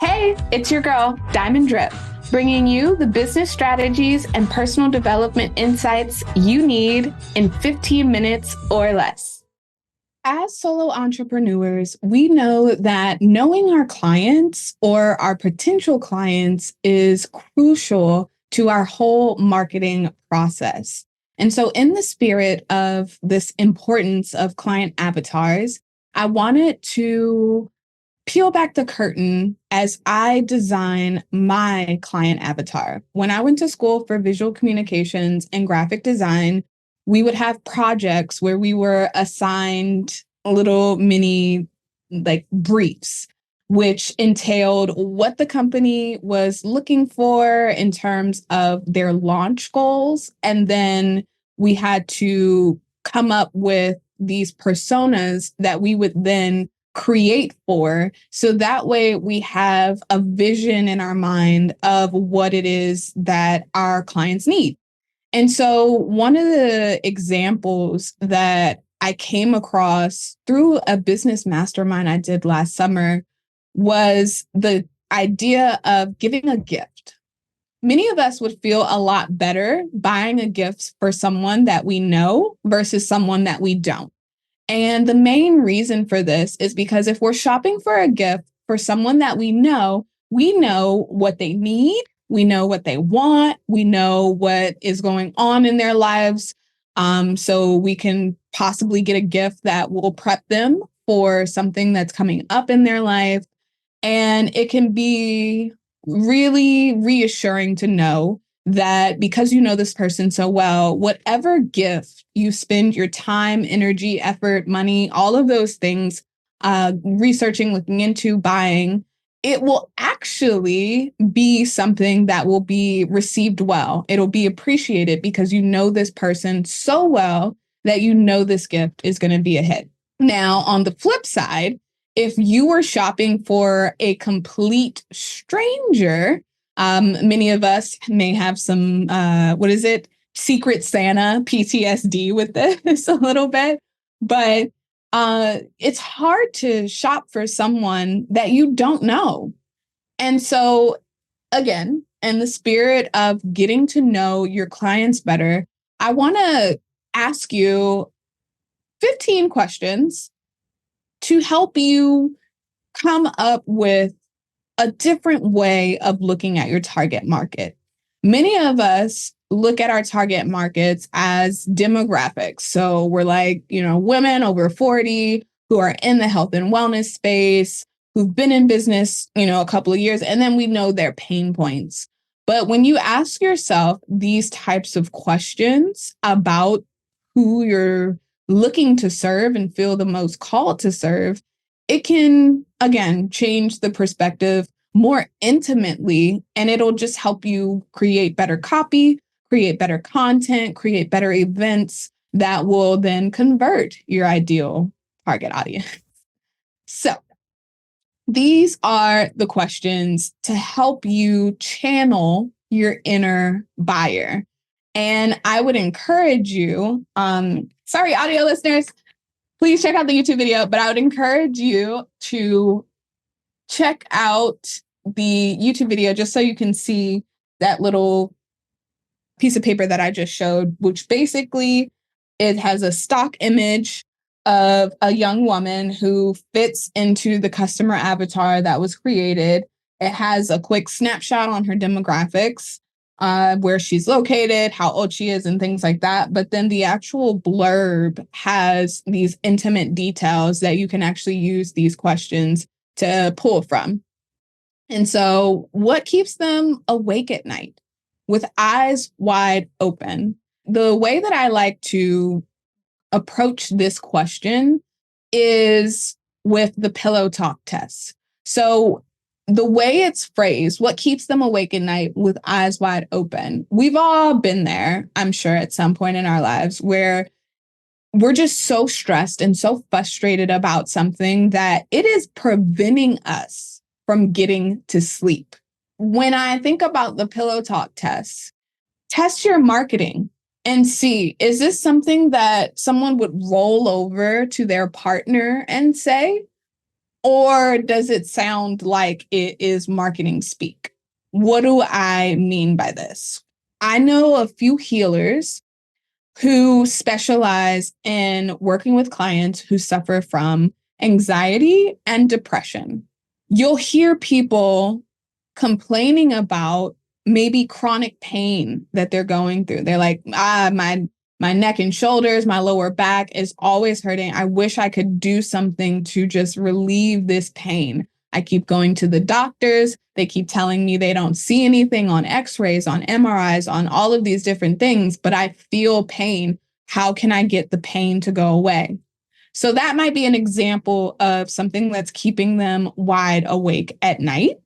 Hey, it's your girl, Diamond Drip, bringing you the business strategies and personal development insights you need in 15 minutes or less. As solo entrepreneurs, we know that knowing our clients or our potential clients is crucial to our whole marketing process. And so, in the spirit of this importance of client avatars, I wanted to peel back the curtain as I design my client avatar. When I went to school for visual communications and graphic design, we would have projects where we were assigned little mini briefs, which entailed what the company was looking for in terms of their launch goals. And then we had to come up with these personas that we would then create for. So that way we have a vision in our mind of what it is that our clients need. And so one of the examples that I came across through a business mastermind I did last summer was the idea of giving a gift. Many of us would feel a lot better buying a gift for someone that we know versus someone that we don't. And the main reason for this is because if we're shopping for a gift for someone that we know what they need, we know what they want, we know what is going on in their lives. So we can possibly get a gift that will prep them for something that's coming up in their life. And it can be really reassuring to know that because you know this person so well, whatever gift you spend your time, energy, effort, money, all of those things, researching, looking into, buying, it will actually be something that will be received well. It'll be appreciated because you know this person so well that you know this gift is going to be a hit. Now, on the flip side, if you were shopping for a complete stranger, many of us may have some, Secret Santa PTSD with this a little bit, but it's hard to shop for someone that you don't know. And so, again, in the spirit of getting to know your clients better, I want to ask you 15 questions to help you come up with a different way of looking at your target market. Many of us look at our target markets as demographics. So we're like, women over 40 who are in the health and wellness space, who've been in business, a couple of years, and then we know their pain points. But when you ask yourself these types of questions about who you're looking to serve and feel the most called to serve, it can, again, change the perspective more intimately, and it'll just help you create better copy, create better content, create better events that will then convert your ideal target audience. So these are the questions to help you channel your inner buyer. And I would encourage you, sorry, audio listeners, please check out the YouTube video, but I would encourage you to check out the YouTube video just so you can see that little piece of paper that I just showed, which basically it has a stock image of a young woman who fits into the customer avatar that was created. It has a quick snapshot on her demographics, where she's located, how old she is, and things like that. But then the actual blurb has these intimate details that you can actually use these questions to pull from. And so what keeps them awake at night with eyes wide open? The way that I like to approach this question is with the pillow talk test. So the way it's phrased, what keeps them awake at night with eyes wide open? We've all been there, I'm sure, at some point in our lives where we're just so stressed and so frustrated about something that it is preventing us from getting to sleep. When I think about the pillow talk test your marketing and see, is this something that someone would roll over to their partner and say? Or does it sound like it is marketing speak? What do I mean by this? I know a few healers who specialize in working with clients who suffer from anxiety and depression. You'll hear people complaining about maybe chronic pain that they're going through. They're like, my neck and shoulders, my lower back is always hurting. I wish I could do something to just relieve this pain. I keep going to the doctors. They keep telling me they don't see anything on x-rays, on MRIs, on all of these different things, but I feel pain. How can I get the pain to go away? So that might be an example of something that's keeping them wide awake at night.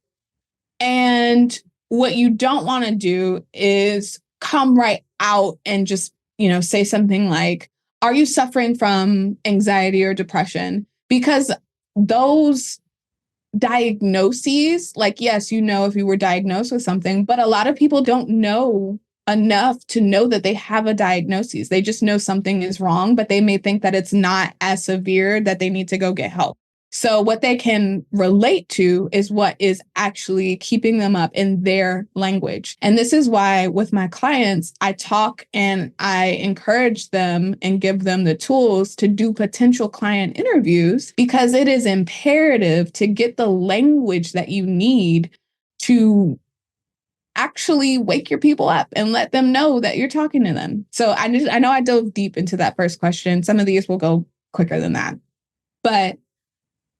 And what you don't want to do is come right out and just, say something like, are you suffering from anxiety or depression? Because those diagnoses, like, yes, if you were diagnosed with something, but a lot of people don't know enough to know that they have a diagnosis. They just know something is wrong, but they may think that it's not as severe that they need to go get help. So what they can relate to is what is actually keeping them up in their language. And this is why with my clients, I talk and I encourage them and give them the tools to do potential client interviews, because it is imperative to get the language that you need to actually wake your people up and let them know that you're talking to them. So I know I dove deep into that first question. Some of these will go quicker than that. But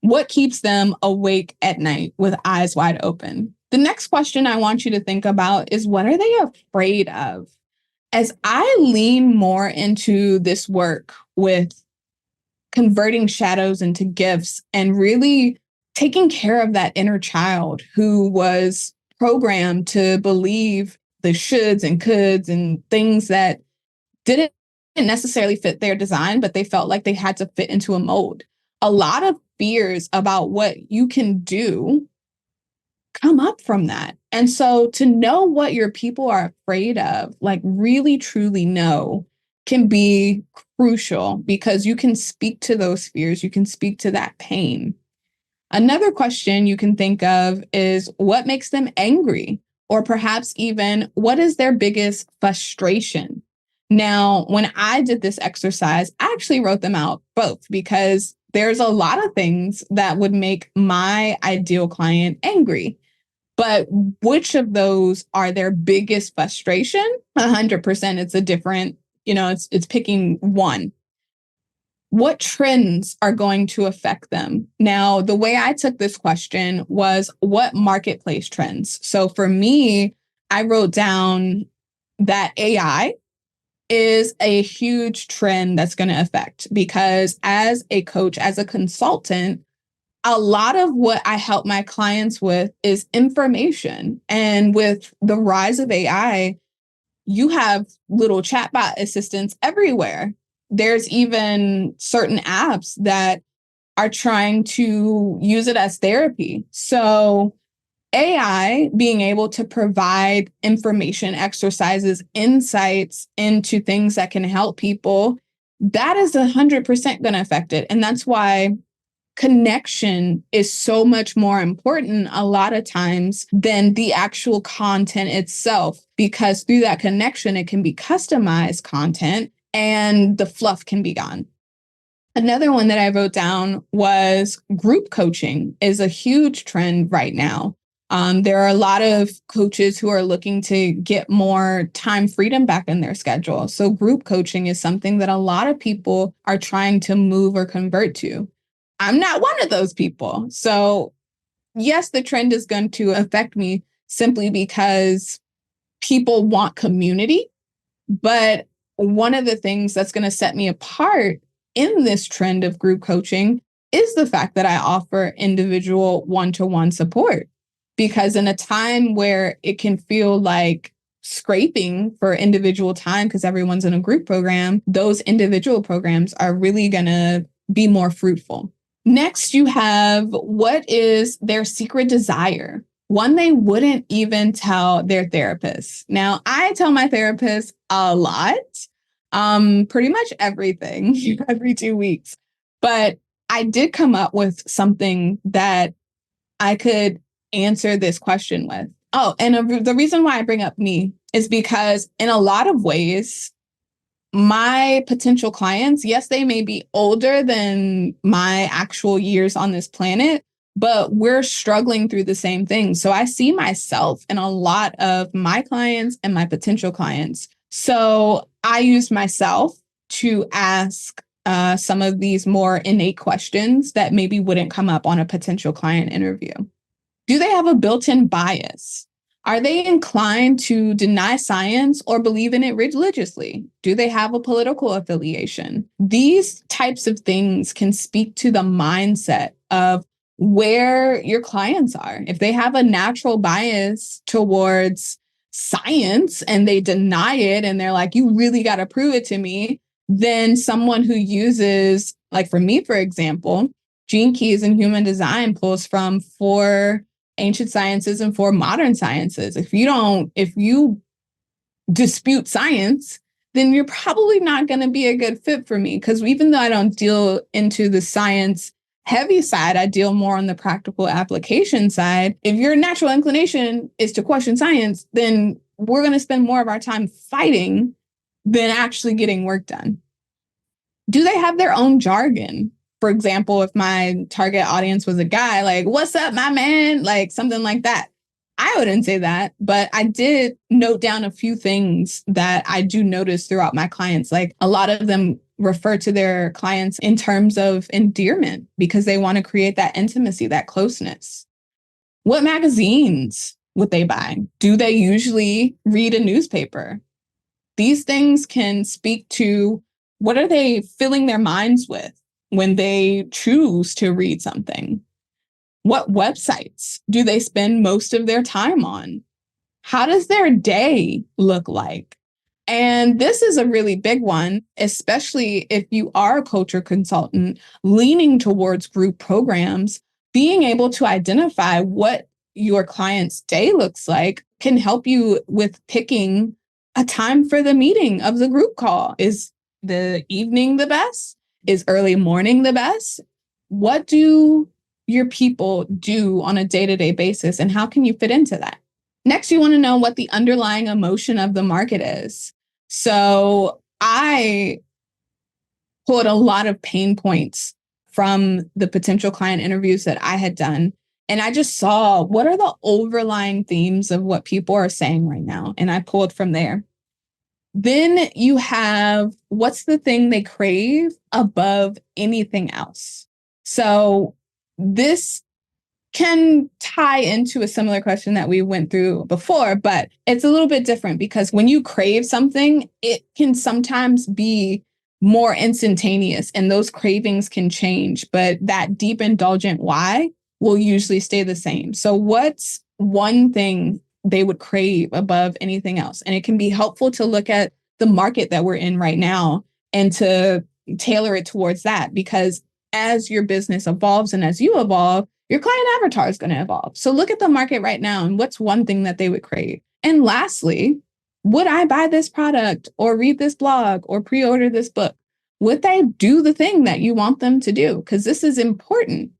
what keeps them awake at night with eyes wide open? The next question I want you to think about is, what are they afraid of? As I lean more into this work with converting shadows into gifts and really taking care of that inner child who was programmed to believe the shoulds and coulds and things that didn't necessarily fit their design, but they felt like they had to fit into a mold. A lot of fears about what you can do come up from that. And so to know what your people are afraid of, like really truly know, can be crucial, because you can speak to those fears, you can speak to that pain. Another question you can think of is, what makes them angry? Or perhaps even, what is their biggest frustration? Now, when I did this exercise, I actually wrote them out both, because there's a lot of things that would make my ideal client angry. But which of those are their biggest frustration? 100%, it's a different, it's picking one. What trends are going to affect them? Now, the way I took this question was, what marketplace trends? So for me, I wrote down that AI is a huge trend that's going to affect, because as a coach, as a consultant, a lot of what I help my clients with is information. And with the rise of AI, you have little chatbot assistants everywhere. There's even certain apps that are trying to use it as therapy. So AI being able to provide information, exercises, insights into things that can help people, that is 100% going to affect it. And that's why connection is so much more important a lot of times than the actual content itself, because through that connection, it can be customized content and the fluff can be gone. Another one that I wrote down was group coaching is a huge trend right now. There are a lot of coaches who are looking to get more time freedom back in their schedule. So group coaching is something that a lot of people are trying to move or convert to. I'm not one of those people. So yes, the trend is going to affect me simply because people want community. But one of the things that's going to set me apart in this trend of group coaching is the fact that I offer individual one-to-one support. Because in a time where it can feel like scraping for individual time because everyone's in a group program, those individual programs are really going to be more fruitful. Next, you have, what is their secret desire? One they wouldn't even tell their therapist. Now, I tell my therapist a lot, pretty much everything every 2 weeks. But I did come up with something that I could answer this question with. Oh, and the reason why I bring up me is because in a lot of ways, my potential clients, yes, they may be older than my actual years on this planet, but we're struggling through the same thing. So I see myself in a lot of my clients and my potential clients. So I use myself to ask some of these more innate questions that maybe wouldn't come up on a potential client interview. Do they have a built-in bias? Are they inclined to deny science or believe in it religiously? Do they have a political affiliation? These types of things can speak to the mindset of where your clients are. If they have a natural bias towards science and they deny it and they're like, you really got to prove it to me, then someone who uses, like for me, for example, Gene Keys in human design pulls from 4 ancient sciences and 4 modern sciences. If you dispute science, then you're probably not going to be a good fit for me. Because even though I don't deal into the science heavy side, I deal more on the practical application side. If your natural inclination is to question science, then we're going to spend more of our time fighting than actually getting work done. Do they have their own jargon? For example, if my target audience was a guy, like, what's up, my man? Like something like that. I wouldn't say that, but I did note down a few things that I do notice throughout my clients. Like a lot of them refer to their clients in terms of endearment because they want to create that intimacy, that closeness. What magazines would they buy? Do they usually read a newspaper? These things can speak to what are they filling their minds with when they choose to read something? What websites do they spend most of their time on? How does their day look like? And this is a really big one, especially if you are a coach or consultant leaning towards group programs. Being able to identify what your client's day looks like can help you with picking a time for the meeting of the group call. Is the evening the best? Is early morning the best? What do your people do on a day-to-day basis, and how can you fit into that? Next, you want to know what the underlying emotion of the market is. So I pulled a lot of pain points from the potential client interviews that I had done. And I just saw what are the overlying themes of what people are saying right now. And I pulled from there. Then you have what's the thing they crave above anything else. So this can tie into a similar question that we went through before, but it's a little bit different because when you crave something, it can sometimes be more instantaneous and those cravings can change, but that deep indulgent why will usually stay the same. So what's one thing they would crave above anything else? And it can be helpful to look at the market that we're in right now and to tailor it towards that, because as your business evolves and as you evolve, your client avatar is going to evolve. So look at the market right now and what's one thing that they would crave. And lastly, would I buy this product or read this blog or pre-order this book? Would they do the thing that you want them to do? Because this is important.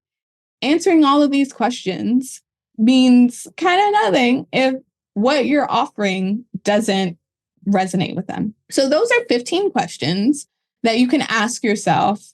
Answering all of these questions means kind of nothing if what you're offering doesn't resonate with them. So those are 15 questions that you can ask yourself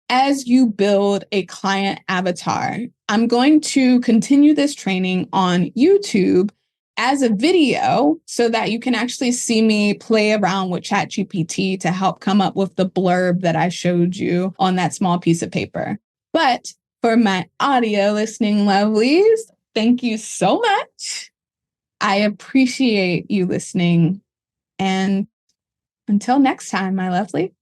as you build a client avatar. I'm going to continue this training on YouTube as a video so that you can actually see me play around with ChatGPT to help come up with the blurb that I showed you on that small piece of paper. But for my audio listening lovelies, thank you so much. I appreciate you listening. And until next time, my lovely.